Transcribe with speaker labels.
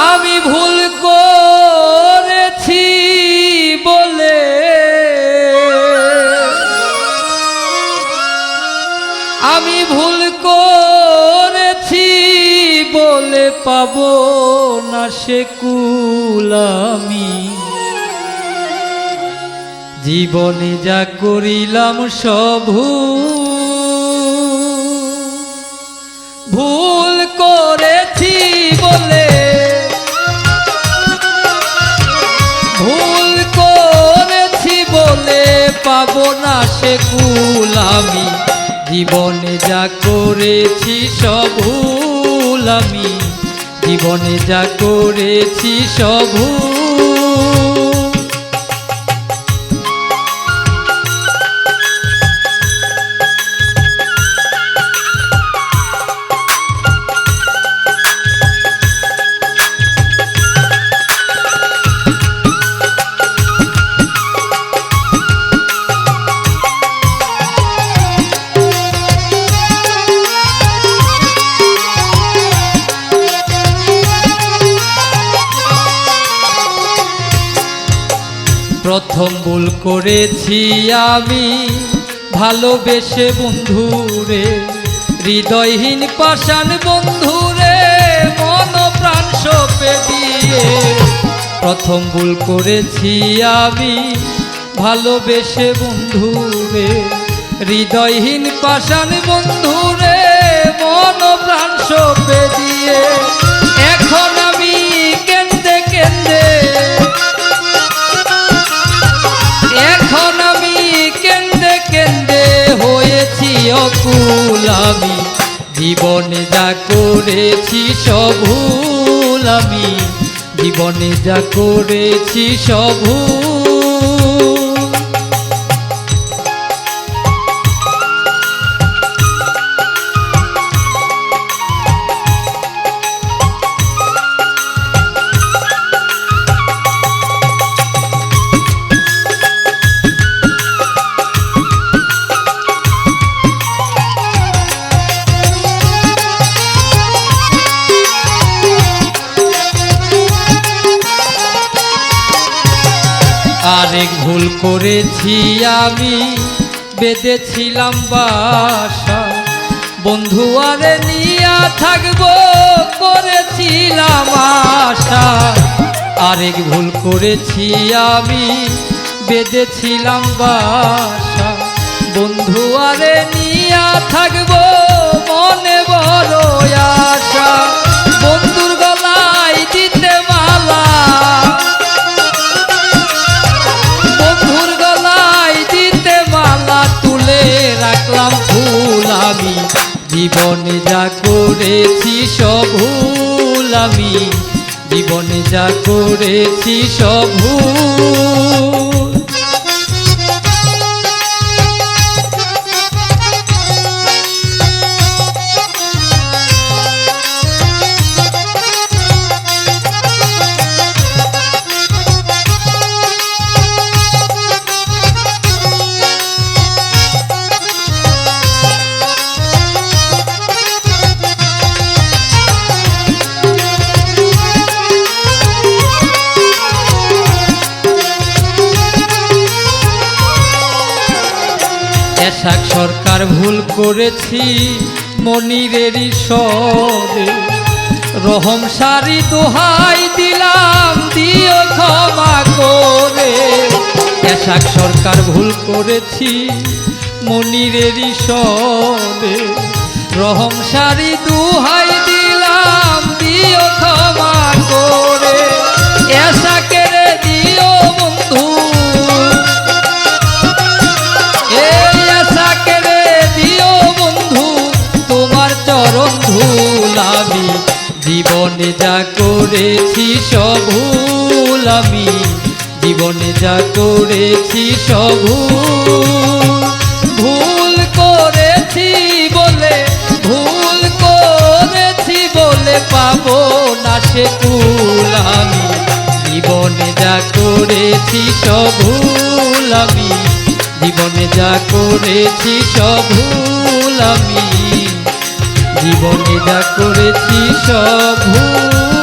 Speaker 1: আমি ভুল করেছি বলে আমি ভুল করেছি বলে পাবো না সে কুল আমি জীবনে যা করিলাম সব ভুল করেছি বলে ভুল করেছি বলে পাবো না সে কুল আমি জীবনে যা করেছি সব ভুল আমি জীবনে যা করেছি সব প্রথম ভুল করেছি আমি ভালোবেসে বন্ধুরে হৃদয়হীন পাষাণ বন্ধুরে মন প্রাণ সঁপে দিয়ে প্রথম ভুল করেছি আমি ভালোবেসে বন্ধুরে হৃদয়হীন পাষাণ বন্ধুরে মন প্রাণ সঁপে দিয়ে এখন আমি কেন্দে কেন্দে এখন আমি কেন্দে কেন্দে হয়েছি অকুল আমি জীবনে যা করেছি সব ভুল আমি জীবনে যা করেছি সব আরেক ভুল করেছি আমি বেঁধেছিলাম বাসা বন্ধু আরে নিয়া থাকবো করেছিলাম আশা আরেক ভুল করেছি আমি বেঁধেছিলাম বাসা বন্ধু আরে নিয়া থাকবো মনে বড় আশা বন্ধুর গলায় দিতে মালা রাখলাম ফুল আমি জীবনে যা করেছি সব ভুল আমি জীবনে যা করেছি সব ভুল এশাক সরকার ভুল করেছি মনিরেরই সরে রহম সারি দোহাই দিলাম দিও ক্ষমা করে এশাক সরকার ভুল করেছি মনিরেরই সরে রহম সারি দোহাই দিলাম দিও ক্ষমা করে এশাকের দিও বন্ধু আমি জীবনে যা করেছি সব ভুল আমি জীবনে যা করেছি সব ভুল করেছি বলে পাবো না সে কুল আমি জীবনে যা করেছি সব ভুল আমি জীবনে যা করেছি সব ভুল আমি জীবনে যা করেছি সব ভুল।